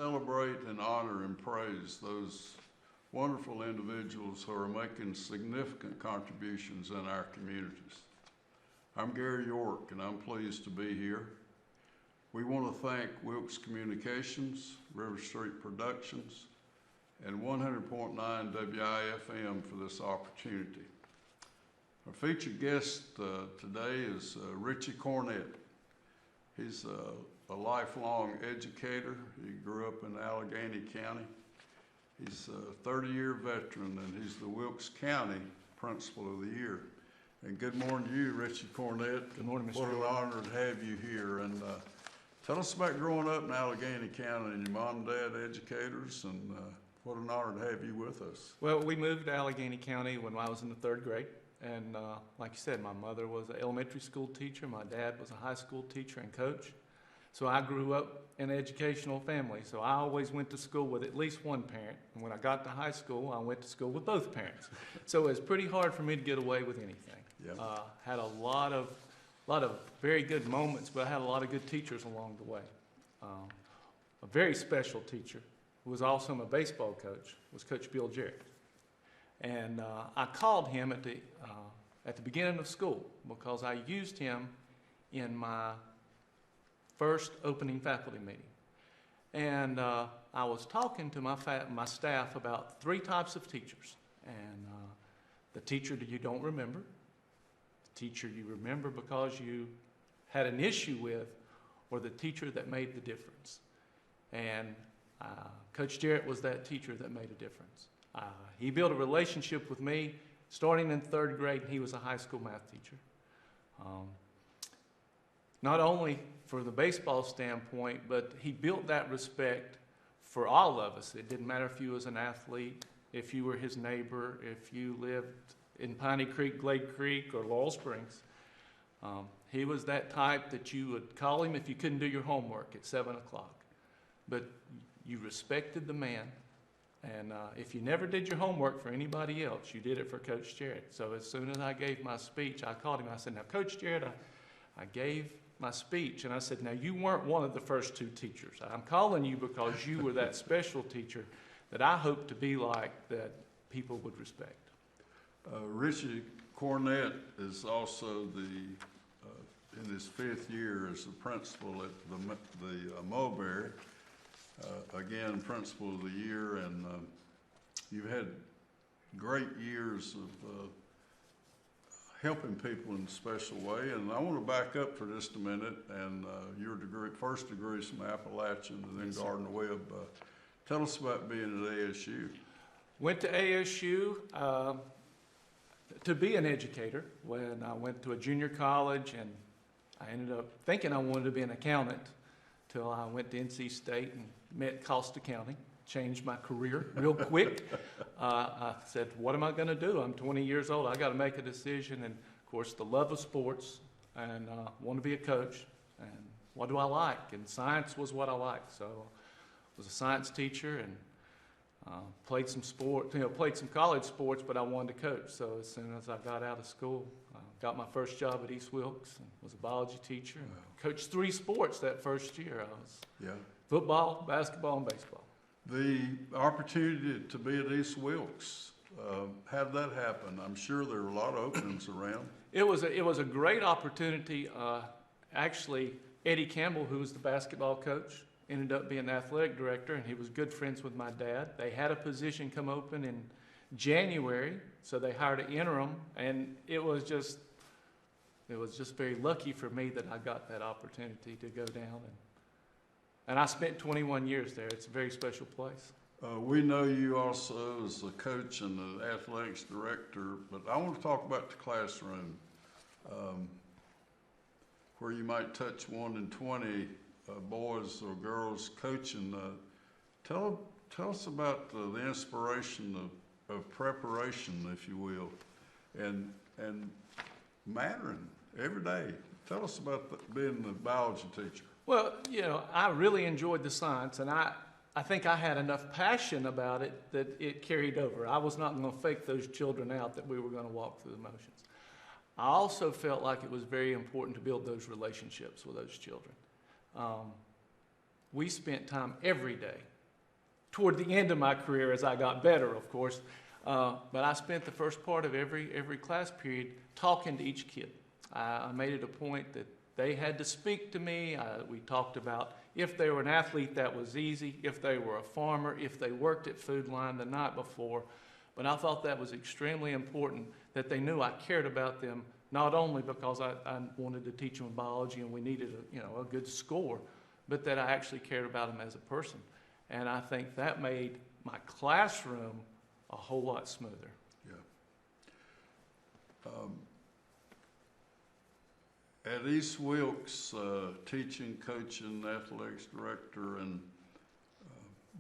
Celebrate and honor and praise those wonderful individuals who are making significant contributions in our communities. I'm Gary York, and I'm pleased to be here. We want to thank Wilkes Communications, River Street Productions, and 100.9 WIFM for this opportunity. Our featured guest today is Richie Cornette. He's a lifelong educator. He grew up in Allegheny County. He's a 30-year veteran, and he's the Wilkes County Principal of the Year. And good morning to you, Richie Cornette. Good morning, Mr. What an honor to have you here. And tell us about growing up in Allegheny County and your mom and dad educators, and what an honor to have you with us. Well, we moved to Allegheny County when I was in the 3rd grade. And like you said, my mother was an elementary school teacher. My dad was a high school teacher and coach. So I grew up in an educational family. So I always went to school with at least one parent. And when I got to high school, I went to school with both parents. So it's pretty hard for me to get away with anything. Yeah. Had a lot of very good moments, but I had a lot of good teachers along the way. A very special teacher who was also my baseball coach was Coach Bill Jarrett. And I called him at the beginning of school because I used him in my first opening faculty meeting. And I was talking to my staff about 3 types of teachers. And the teacher that you don't remember, the teacher you remember because you had an issue with, or the teacher that made the difference. And Coach Jarrett was that teacher that made a difference. He built a relationship with me starting in 3rd grade. He was a high school math teacher. Not only for the baseball standpoint, but he built that respect for all of us. It didn't matter if you was an athlete, if you were his neighbor, if you lived in Piney Creek, Glade Creek, or Laurel Springs. He was that type that you would call him if you couldn't do your homework at 7 o'clock. But you respected the man. And if you never did your homework for anybody else, you did it for Coach Jarrett. So as soon as I gave my speech, I called him. I said, now, Coach Jarrett, I gave my speech. And I said, now, you weren't one of the first 2 teachers. I'm calling you because you were that special teacher that I hope to be like, that people would respect. Richie Cornette is also in his 5th year as the principal at the Mulberry. Again, Principal of the Year, and you've had great years of helping people in a special way. And I want to back up for just a minute, and your first degree is from Appalachian and then Yes, Gardner Webb. Tell us about being at ASU. Went to ASU to be an educator when I went to a junior college, and I ended up thinking I wanted to be an accountant till I went to NC State and met Costa County, changed my career real quick. I said, what am I going to do? I'm 20 years old. I got to make a decision. And of course, the love of sports, and want to be a coach. And what do I like? And science was what I liked. So I was a science teacher and played some sport, played some college sports, but I wanted to coach. So as soon as I got out of school, got my first job at East Wilkes and was a biology teacher. And coached 3 sports that first year. I was football, basketball, and baseball. The opportunity to be at East Wilkes, how did that happen? I'm sure there were a lot of openings around. It was a great opportunity. Actually, Eddie Campbell, who was the basketball coach, ended up being the athletic director, and he was good friends with my dad. They had a position come open in January, so they hired an interim, and it was just very lucky for me that I got that opportunity to go down. And I spent 21 years there. It's a very special place. We know you also as a coach and the athletics director, but I want to talk about the classroom, where you might touch 1 in 20 boys or girls coaching. Tell us about the inspiration of preparation, if you will, and mattering every day. Tell us about being the biology teacher. Well, I really enjoyed the science, and I think I had enough passion about it that it carried over. I was not going to fake those children out that we were going to walk through the motions. I also felt like it was very important to build those relationships with those children. We spent time every day toward the end of my career as I got better, of course. But I spent the first part of every class period talking to each kid. I made it a point that they had to speak to me. We talked about if they were an athlete, that was easy. If they were a farmer, if they worked at Food Line the night before. But I thought that was extremely important, that they knew I cared about them, not only because I wanted to teach them biology and we needed a good score, but that I actually cared about them as a person. And I think that made my classroom a whole lot smoother. Yeah. At East Wilkes, teaching, coaching, athletics director, and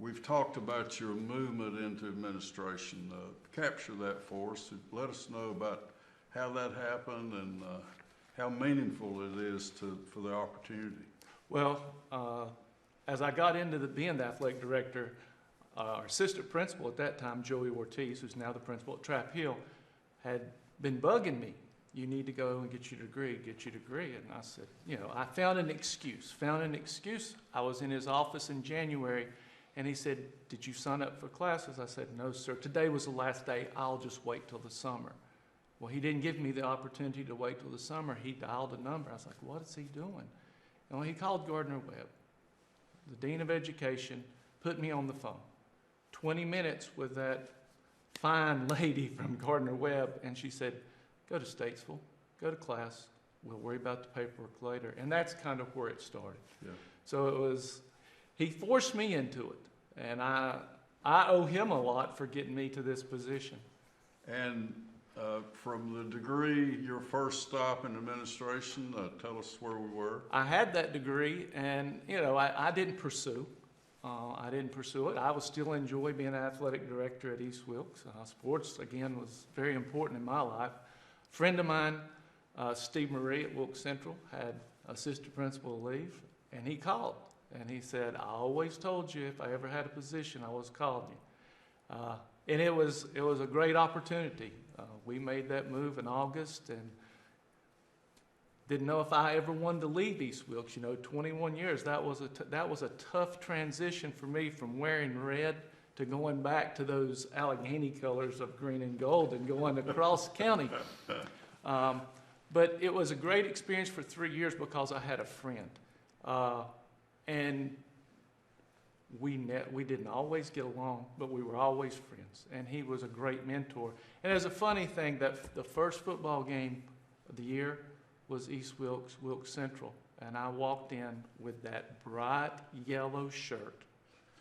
we've talked about your movement into administration. Capture that for us. Let us know about how that happened and how meaningful it is for the opportunity. Well, as I got into being the athletic director, our assistant principal at that time, Joey Ortiz, who's now the principal at Trap Hill, had been bugging me. You need to go and get your degree, get your degree. And I said, I found an excuse. I was in his office in January, and he said, did you sign up for classes? I said, no, sir. Today was the last day. I'll just wait till the summer. Well, he didn't give me the opportunity to wait till the summer. He dialed a number. I was like, what is he doing? And he called Gardner Webb, the Dean of Education, put me on the phone. 20 minutes with that fine lady from Gardner Webb, and she said, go to Statesville, go to class, we'll worry about the paperwork later. And that's kind of where it started. Yeah. So he forced me into it, and I owe him a lot for getting me to this position. And from the degree, your first stop in administration, tell us where we were. I had that degree, and I didn't pursue. it. I would still enjoy being an athletic director at East Wilkes. Sports, again, was very important in my life. A friend of mine, Steve Marie at Wilkes Central, had assistant principal leave, and he called. And he said, I always told you if I ever had a position, I was calling you. And it was a great opportunity. We made that move in August and didn't know if I ever wanted to leave East Wilkes. 21 years, that was a tough transition for me from wearing red to going back to those Allegheny colors of green and gold and going across the county. But it was a great experience for 3 years because I had a friend. And we didn't always get along, but we were always friends. And he was a great mentor. And as a funny thing, that the first football game of the year was East Wilkes, Wilkes Central. And I walked in with that bright yellow shirt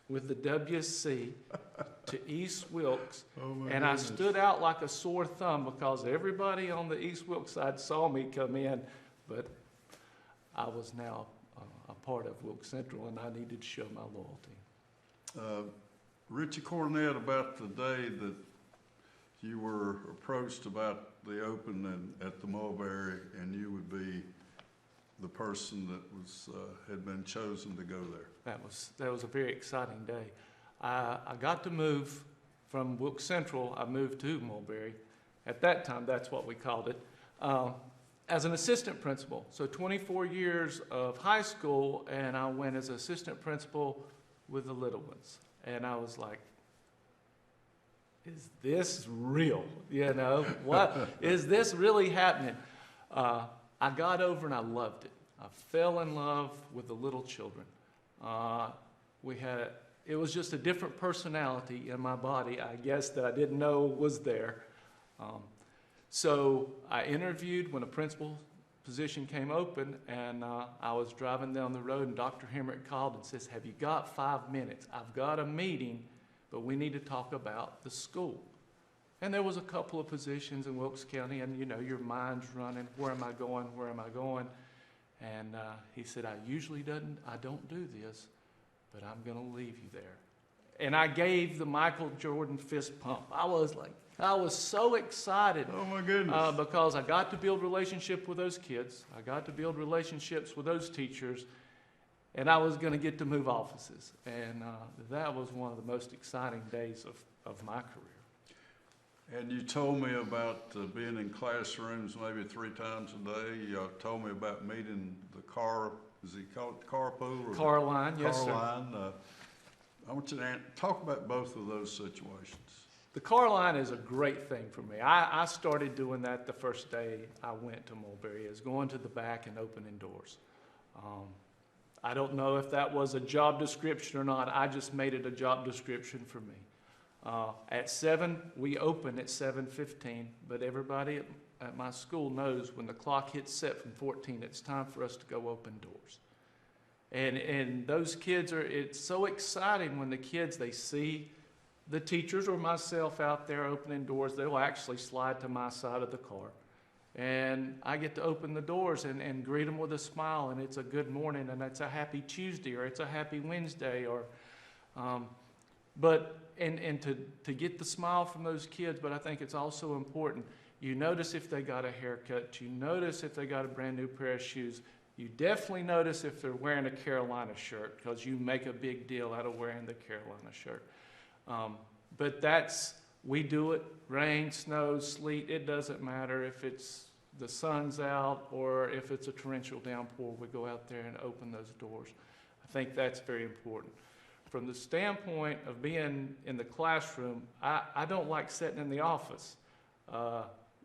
with the WC to East Wilkes. Oh my goodness. I stood out like a sore thumb because everybody on the East Wilkes side saw me come in, but I was now a part of Wilkes Central, and I needed to show my loyalty. Richie Cornette, about the day that you were approached about the open at the Mulberry, and you would be the person that had been chosen to go there. That was a very exciting day. I got to move from Wilkes Central. I moved to Mulberry. At that time, that's what we called it. As an assistant principal. So 24 years of high school, and I went as assistant principal with the little ones. And I was like, is this real? What is this really happening? I got over and I loved it. I fell in love with the little children. It was just a different personality in my body, I guess, that I didn't know was there. So I interviewed when a principal position came open, and I was driving down the road, and Dr. Hemrick called and says, have you got 5 minutes? I've got a meeting, but we need to talk about the school. And there was a couple of positions in Wilkes County, and your mind's running, where am I going? And he said, I don't do this, but I'm going to leave you there. And I gave the Michael Jordan fist pump. I was so excited. Oh my goodness. Because I got to build relationship with those kids. I got to build relationships with those teachers. And I was going to get to move offices. And that was one of the most exciting days of my career. And you told me about being in classrooms maybe 3 times a day. You told me about meeting the car, is he called carpool? Car line, yes, sir. Car line. I want you to talk about both of those situations. The car line is a great thing for me. I started doing that the first day I went to Mulberry, is going to the back and opening doors. I don't know if that was a job description or not. I just made it a job description for me. At 7, we open at 7:15, but everybody at my school knows when the clock hits set from 14, it's time for us to go open doors. And those kids it's so exciting when the kids, they see the teachers or myself out there opening doors. They'll actually slide to my side of the car. And I get to open the doors and greet them with a smile, and it's a good morning, and it's a happy Tuesday, or it's a happy Wednesday, or, to get the smile from those kids. But I think it's also important. You notice if they got a haircut. You notice if they got a brand new pair of shoes. You definitely notice if they're wearing a Carolina shirt, because you make a big deal out of wearing the Carolina shirt. But we do it, rain, snow, sleet, it doesn't matter if it's the sun's out or if it's a torrential downpour, we go out there and open those doors. I think that's very important. From the standpoint of being in the classroom, I don't like sitting in the office.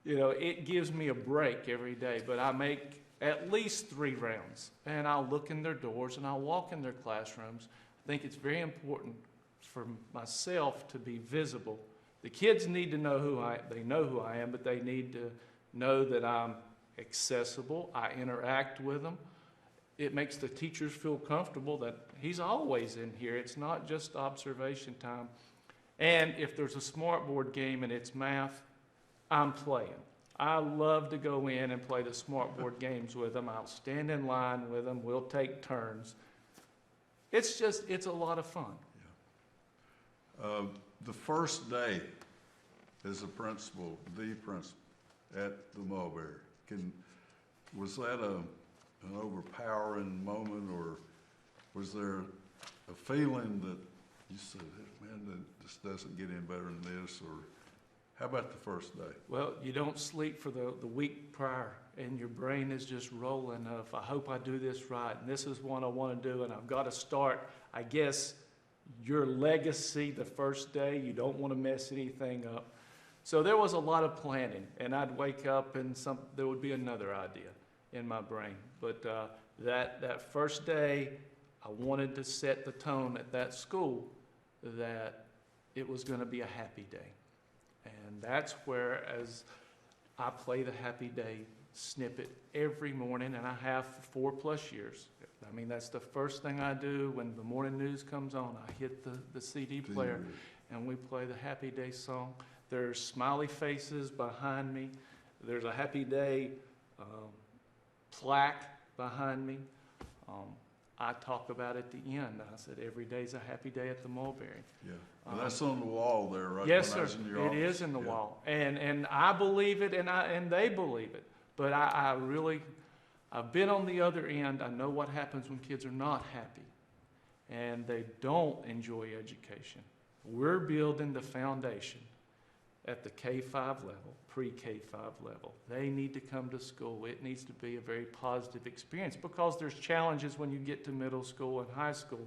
It gives me a break every day, but I make at least 3 rounds, and I'll look in their doors and I'll walk in their classrooms. I think it's very important for myself to be visible. The kids need to know they know who I am, but they need to know that I'm accessible. I interact with them. It makes the teachers feel comfortable that he's always in here. It's not just observation time. And if there's a smart board game and it's math, I'm playing. I love to go in and play the smart board games with them. I'll stand in line with them. We'll take turns. It's a lot of fun. The first day as the principal at the Mulberry, was that an overpowering moment, or was there a feeling that you said, man, this doesn't get any better than this, or how about the first day? Well, you don't sleep for the week prior, and your brain is just rolling of, I hope I do this right, and this is what I want to do, and I've got to start, I guess, your legacy the first day. You don't want to mess anything up. So there was a lot of planning, and I'd wake up and there would be another idea in my brain. But that first day, I wanted to set the tone at that school that it was going to be a happy day. And that's where, as I play the happy day snippet every morning, and I have for 4+ years. I mean, that's the first thing I do when the morning news comes on. I hit the CD player, and we play the happy day song. There's smiley faces behind me. There's a happy day plaque behind me. I talk about at the end. I said, every day's a happy day at the Mulberry. Yeah, and that's on the wall there, right? Yes, sir. It is in the wall, and I believe it, and they believe it. But I've been on the other end. I know what happens when kids are not happy, and they don't enjoy education. We're building the foundation at the K-5 level, pre-K-5 level. They need to come to school. It needs to be a very positive experience, because there's challenges when you get to middle school and high school.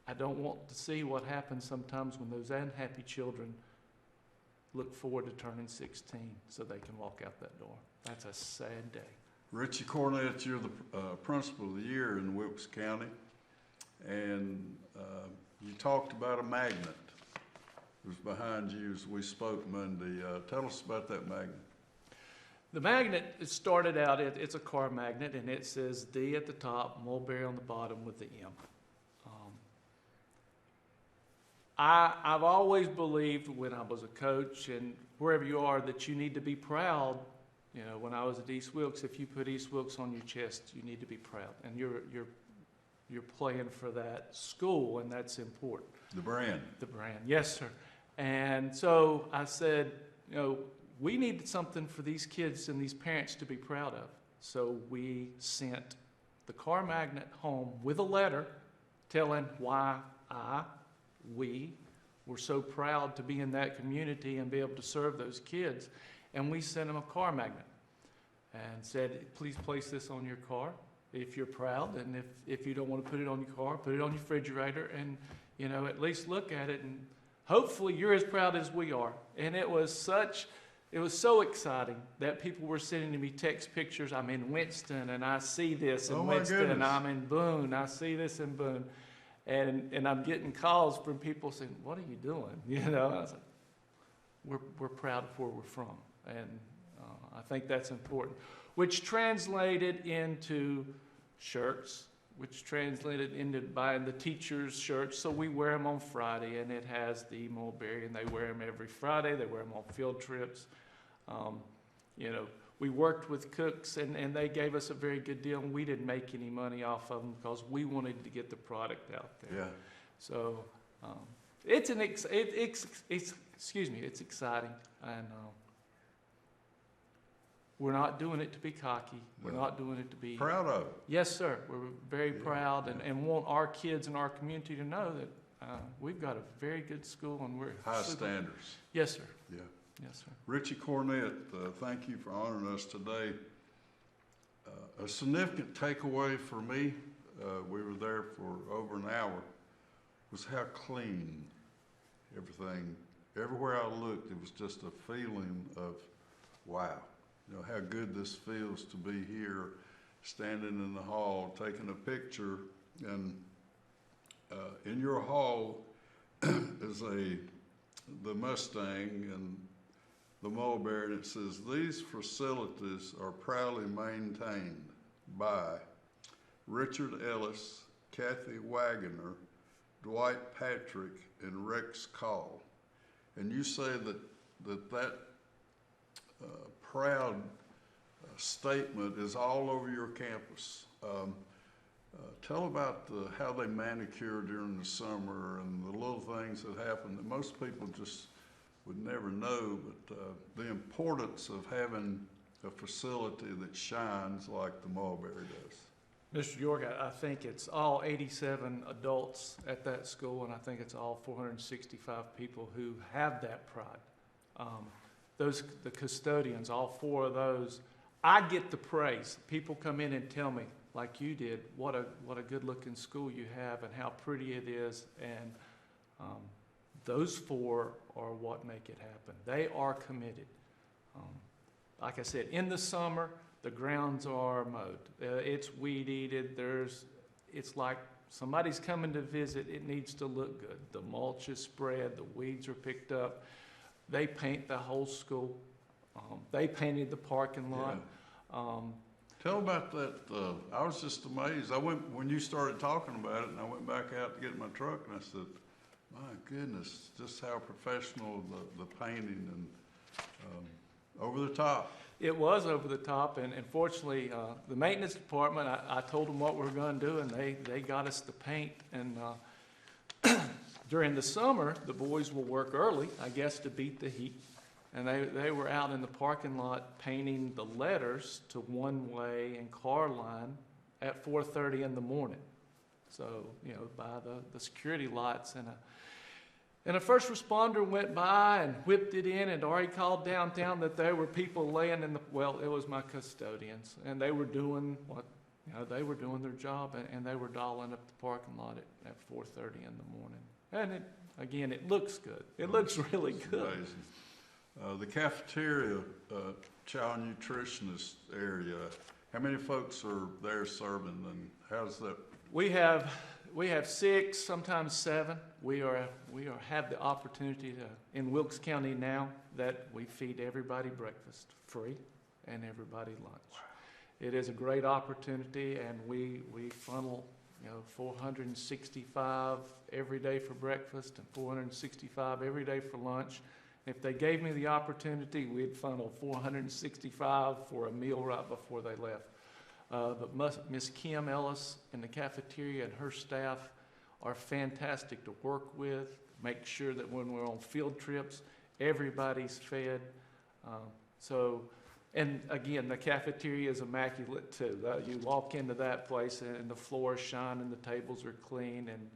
I don't want to see what happens sometimes when those unhappy children look forward to turning 16 so they can walk out that door. That's a sad day. Richie Cornette, you're the principal of the year in Wilkes County, and you talked about a magnet. It was behind you as we spoke Monday. Tell us about that magnet. The magnet, it started out, it's a car magnet, and it says D at the top, Mulberry on the bottom with the M. I've always believed when I was a coach and wherever you are that you need to be proud. You know, when I was at East Wilkes, if you put East Wilkes on your chest, you need to be proud. And you're playing for that school, and that's important. The brand. The brand, yes, sir. And so I said, we need something for these kids and these parents to be proud of. So we sent the car magnet home with a letter telling why we were so proud to be in that community and be able to serve those kids. And we sent them a car magnet and said, please place this on your car if you're proud. And if you don't want to put it on your car, put it on your refrigerator. And You know, at least look at it, and hopefully you're as proud as we are. And it was so exciting that people were sending me text pictures. I'm in Winston, and I see this in Winston. And I'm in Boone. I see this in Boone. And I'm getting calls from people saying, "What are you doing?" You know, I was like, we're proud of where we're from. And I think that's important. Which translated into shirts, which translated into buying the teachers' shirts. So we wear them on Friday, and it has the mulberry, and they wear them every Friday. They wear them on field trips. You know, we worked with cooks, and they gave us a very good deal, and we didn't make any money off of them because we wanted to get the product out there. Yeah. So it's exciting, and we're not doing it to be cocky. We're not doing it to be... Proud of it. Yes, sir. We're very proud and want our kids and our community to know that we've got a very good school and we're... High standards. Yes, sir. Yeah. Yes, sir. Richie Cornette, thank you for honoring us today. A significant takeaway for me, we were there for over an hour, was how clean everything, everywhere I looked, it was just a feeling of, wow. You know, how good this feels to be here, standing in the hall, taking a picture, and in your hall is the Mustang and the mulberry, and it says, "These facilities are proudly maintained by Richard Ellis, Kathy Wagoner, Dwight Patrick, and Rex Call." And you say that proud statement is all over your campus. Tell about how they manicure during the summer and the little things that happen that most people just would never know, but the importance of having a facility that shines like the mulberry does. Mr. York, I think it's all 87 adults at that school, and I think it's all 465 people who have that pride. The custodians, all 4 of those, I get the praise. People come in and tell me, like you did, what a good-looking school you have and how pretty it is. And those 4 are what make it happen. They are committed. Like I said, in the summer, the grounds are mowed. It's weed-eated. It's like somebody's coming to visit. It needs to look good. The mulch is spread. The weeds are picked up. They paint the whole school. They painted the parking lot. Yeah. Tell about that. I was just amazed. When you started talking about it, and I went back out to get my truck, and I said, "My goodness, just how professional the painting and over the top." It was over the top, and fortunately, the maintenance department, I told them what we were going to do, and they got us the paint. And during the summer, the boys will work early, I guess, to beat the heat. And they were out in the parking lot painting the letters to one-way and car line at 4:30 in the morning. So, you know, by the security lights. And a first responder went by and whipped it in and already called downtown that there were people laying it was my custodians. And they were doing they were doing their job, and they were dolling up the parking lot at 4:30 in the morning. And it looks good. It looks really good. Amazing. The cafeteria, child nutritionist area, how many folks are there serving, and how's that? We have 6, sometimes 7. We have the opportunity in Wilkes County now that we feed everybody breakfast free and everybody lunch. Wow. It is a great opportunity, and we funnel 465 every day for breakfast and 465 every day for lunch. If they gave me the opportunity, we'd funnel 465 for a meal right before they left. But Miss Kim Ellis in the cafeteria and her staff are fantastic to work with, make sure that when we're on field trips, everybody's fed. And again, the cafeteria is immaculate too. You walk into that place and the floor is shining, the tables are clean, and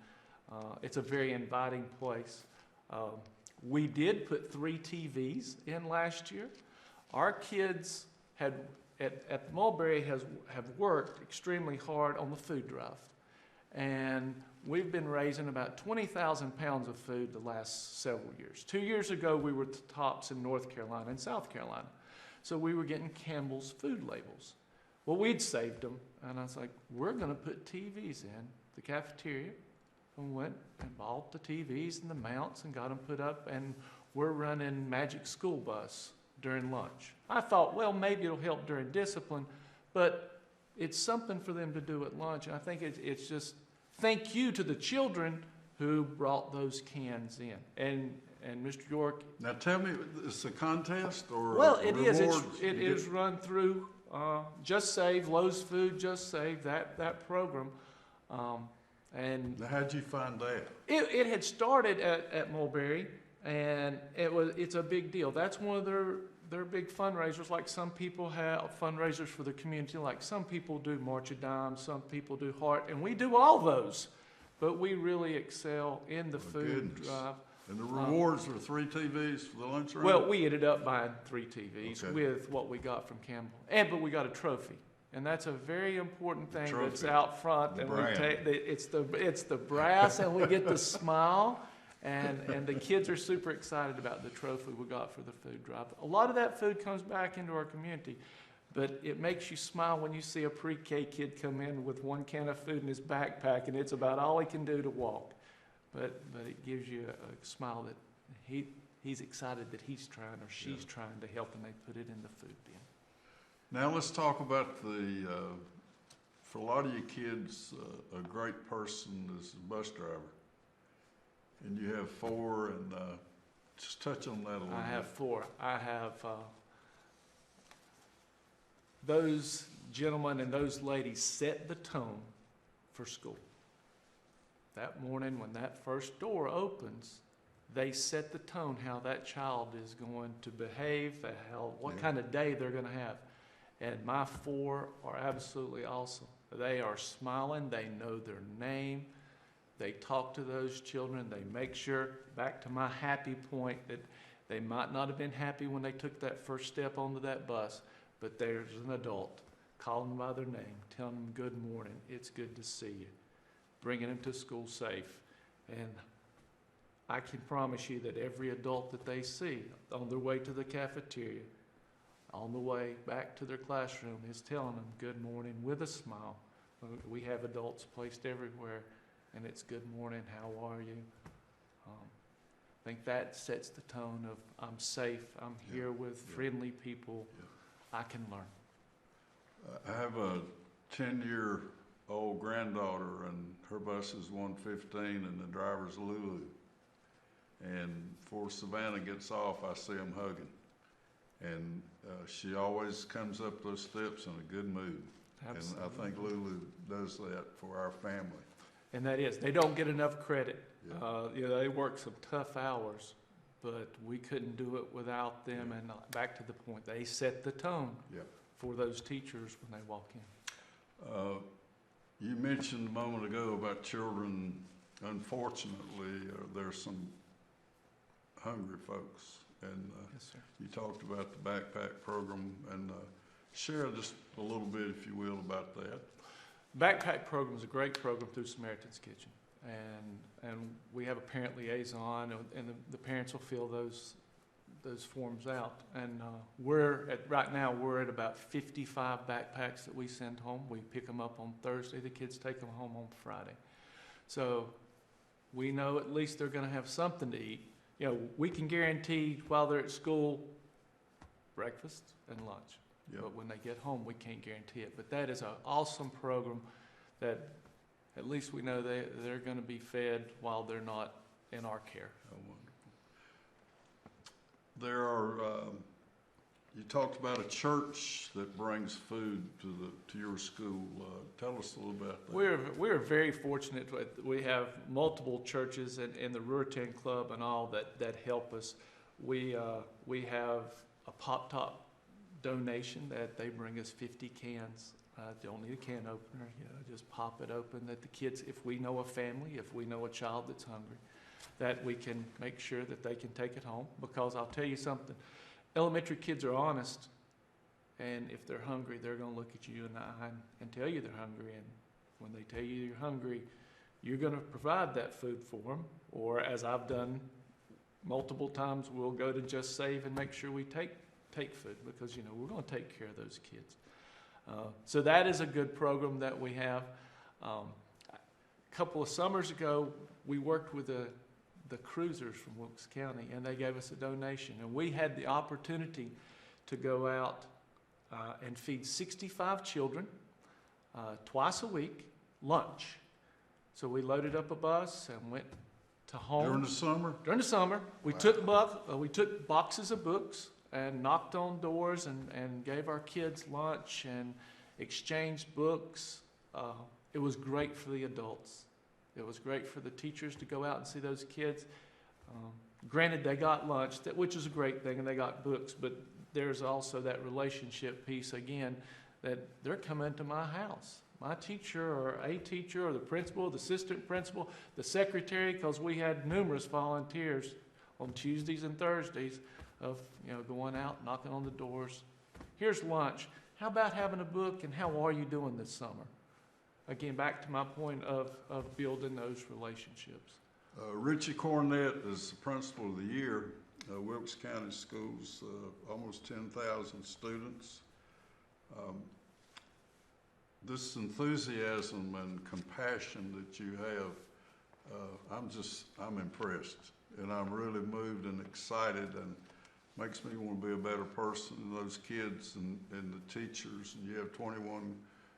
it's a very inviting place. We did put 3 TVs in last year. Our kids at Mulberry have worked extremely hard on the food drive. And we've been raising about 20,000 pounds of food the last several years. 2 years ago, we were the tops in North Carolina and South Carolina. So we were getting Campbell's food labels. Well, we'd saved them, and I was like, we're going to put TVs in the cafeteria. And went and bought the TVs and the mounts and got them put up, and we're running Magic School Bus during lunch. I thought, well, maybe it'll help during discipline, but it's something for them to do at lunch. And I think it's just thank you to the children who brought those cans in. And Mr. York. Now tell me, it's a contest or well, it is. rewards? It is run through Just Save, Lowe's Food, Just Save, that program. And now, how'd you find that? It had started at Mulberry, and it's a big deal. That's one of their big fundraisers. Like some people have fundraisers for the community, like some people do March of Dimes, some people do Heart, and we do all those. But we really excel in the food drive. And the rewards are 3 TVs for the lunchroom? Well, we ended up buying 3 TVs okay. with what we got from Campbell. But we got a trophy. And that's a very important thing that's out front. The and brand. it's the brass, and we get the smile. And the kids are super excited about the trophy we got for the food drive. A lot of that food comes back into our community. But it makes you smile when you see a pre-K kid come in with 1 can of food in his backpack, and it's about all he can do to walk. But it gives you a smile that he's excited that he's trying or she's trying to help, and they put it in the food bin. Now let's talk about for a lot of you kids, a great person is a bus driver. And you have 4, and just touch on that a little bit. I have 4. I have those gentlemen and those ladies set the tone for school. That morning when that first door opens, they set the tone how that child is going to behave, what kind of day they're going to have. And my 4 are absolutely awesome. They are smiling. They know their name. They talk to those children. They make sure, back to my happy point, that they might not have been happy when they took that first step onto that bus, but there's an adult calling them by their name, telling them good morning, it's good to see you, bringing them to school safe. And I can promise you that every adult that they see on their way to the cafeteria, on the way back to their classroom, is telling them good morning with a smile. We have adults placed everywhere, and it's good morning, how are you? I think that sets the tone of I'm safe, I'm here with friendly people, I can learn. I have a 10-year-old granddaughter, and her bus is 115, and the driver's Lulu. And before Savannah gets off, I see them hugging. And she always comes up those steps in a good mood. Absolutely. And I think Lulu does that for our family. And that is, they don't get enough credit. They work some tough hours, but we couldn't do it without them. And back to the point, they set the tone for those teachers when they walk in. You mentioned a moment ago about children. Unfortunately, there's some hungry folks. And yes, sir. You talked about the backpack program, and share just a little bit, if you will, about that. Backpack program is a great program through Samaritan's Kitchen, and we have a parent liaison, and the parents will fill those forms out. And right now we're at about 55 backpacks that we send home. We pick them up on Thursday. The kids take them home on Friday. So we know at least they're going to have something to eat. We can guarantee while they're at school breakfast and lunch. Yep. But when they get home, we can't guarantee it. But that is an awesome program that at least we know they're going to be fed while they're not in our care. Oh, wonderful. There are, you talked about a church that brings food to your school. Tell us a little about that. We're very fortunate. We have multiple churches and the Ruritan Club and all that help us. We have a Pop Top donation that they bring us 50 cans. Don't need a can opener. Just pop it open. That the kids, if we know a family, if we know a child that's hungry, that we can make sure that they can take it home. Because I'll tell you something, elementary kids are honest, and if they're hungry, they're going to look at you in the eye and tell you they're hungry. And when they tell you you're hungry, you're going to provide that food for them, or as I've done multiple times, we'll go to Just Save and make sure we take food because, you know, we're going to take care of those kids. So that is a good program that we have. A couple of summers ago, we worked with the cruisers from Wilkes County, and they gave us a donation. And we had the opportunity to go out and feed 65 children twice a week, lunch. So we loaded up a bus and went to home. During the summer? During the summer. We took boxes of books and knocked on doors and gave our kids lunch and exchanged books. It was great for the adults. It was great for the teachers to go out and see those kids. Granted, they got lunch, which is a great thing, and they got books, but there's also that relationship piece again, that they're coming to my house. My teacher or a teacher or the principal, the assistant principal, the secretary, because we had numerous volunteers on Tuesdays and Thursdays of, you know, going out, knocking on the doors. Here's lunch. How about having a book, and how are you doing this summer? Again, back to my point of building those relationships. Richie Cornette is the principal of the year. Wilkes County Schools, almost 10,000 students. This enthusiasm and compassion that you have, I'm impressed, and I'm really moved and excited, and makes me want to be a better person than those kids and the teachers. And you have 21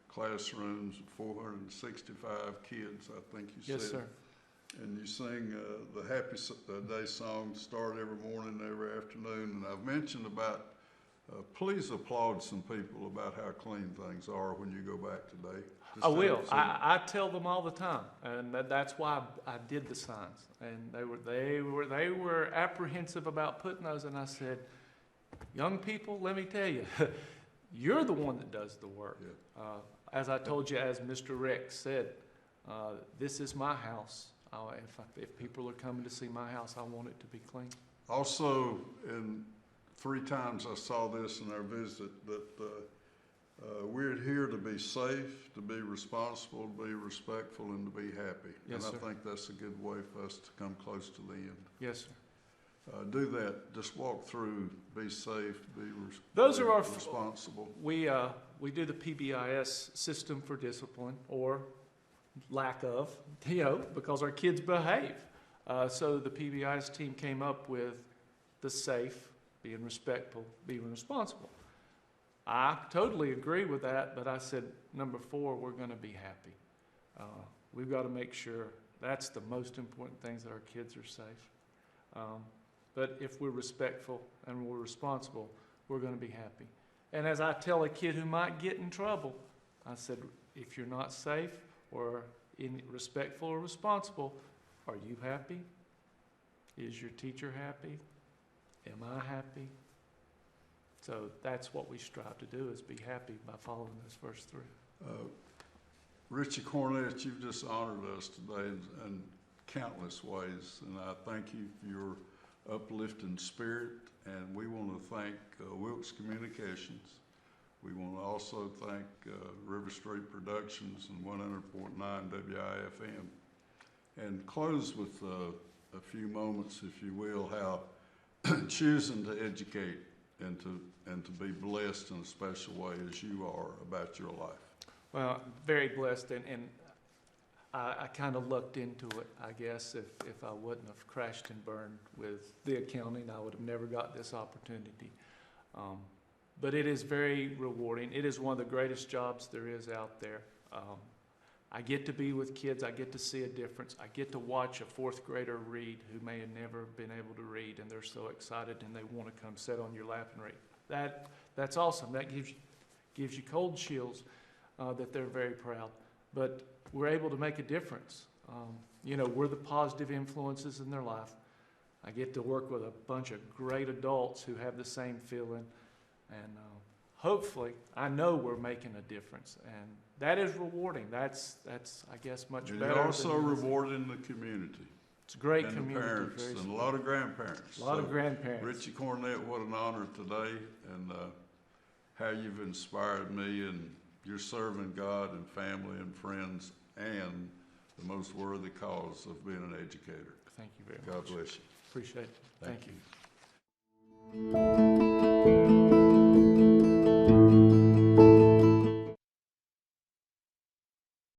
classrooms, 465 kids, I think you said. Yes, sir. And you sing the Happy Day song to start every morning, every afternoon. And I've mentioned about, please applaud some people about how clean things are when you go back today. I will. I tell them all the time, and that's why I did the signs. And they were apprehensive about putting those, and I said, young people, let me tell you, you're the one that does the work. Yeah. As I told you, as Mr. Rex said, this is my house. If people are coming to see my house, I want it to be clean. Also, 3 times I saw this in our visit, that we're here to be safe, to be responsible, to be respectful, and to be happy. Yes, and I sir. think that's a good way for us to come close to the end. Yes, sir. Do that. Just walk through. Be safe. Those are our responsible. We do the PBIS system for discipline, or lack of, you know, because our kids behave. So the PBIS team came up with the safe, being respectful, being responsible. I totally agree with that, but I said, number 4, we're going to be happy. We've got to make sure that's the most important things, that our kids are safe. But if we're respectful and we're responsible, we're going to be happy. And as I tell a kid who might get in trouble, I said, if you're not safe or respectful or responsible, are you happy? Is your teacher happy? Am I happy? So that's what we strive to do, is be happy by following those first 3. Richie Cornette, you've just honored us today in countless ways, and I thank you for your uplifting spirit. And we want to thank Wilkes Communications. We want to also thank River Street Productions and 100.9 WIFM. And close with a few moments, if you will, how choosing to educate and to be blessed in a special way as you are about your life. Well, very blessed, and I kind of lucked into it, I guess. If I wouldn't have crashed and burned with the accounting, I would have never got this opportunity. But it is very rewarding. It is one of the greatest jobs there is out there. I get to be with kids. I get to see a difference. I get to watch a 4th grader read who may have never been able to read, and they're so excited and they want to come sit on your lap and read. That's awesome. That gives you cold chills, that they're very proud. But we're able to make a difference. You know, we're the positive influences in their life. I get to work with a bunch of great adults who have the same feeling, and hopefully, I know we're making a difference, and that is rewarding. That's I guess much and better. You're also rewarding the community. It's a great and community. The parents and a lot of grandparents. A lot of grandparents. Richie Cornette, what an honor today, and how you've inspired me, and you're serving God and family and friends and the most worthy cause of being an educator. Thank you very God much. bless you. Appreciate it. Thank you. you.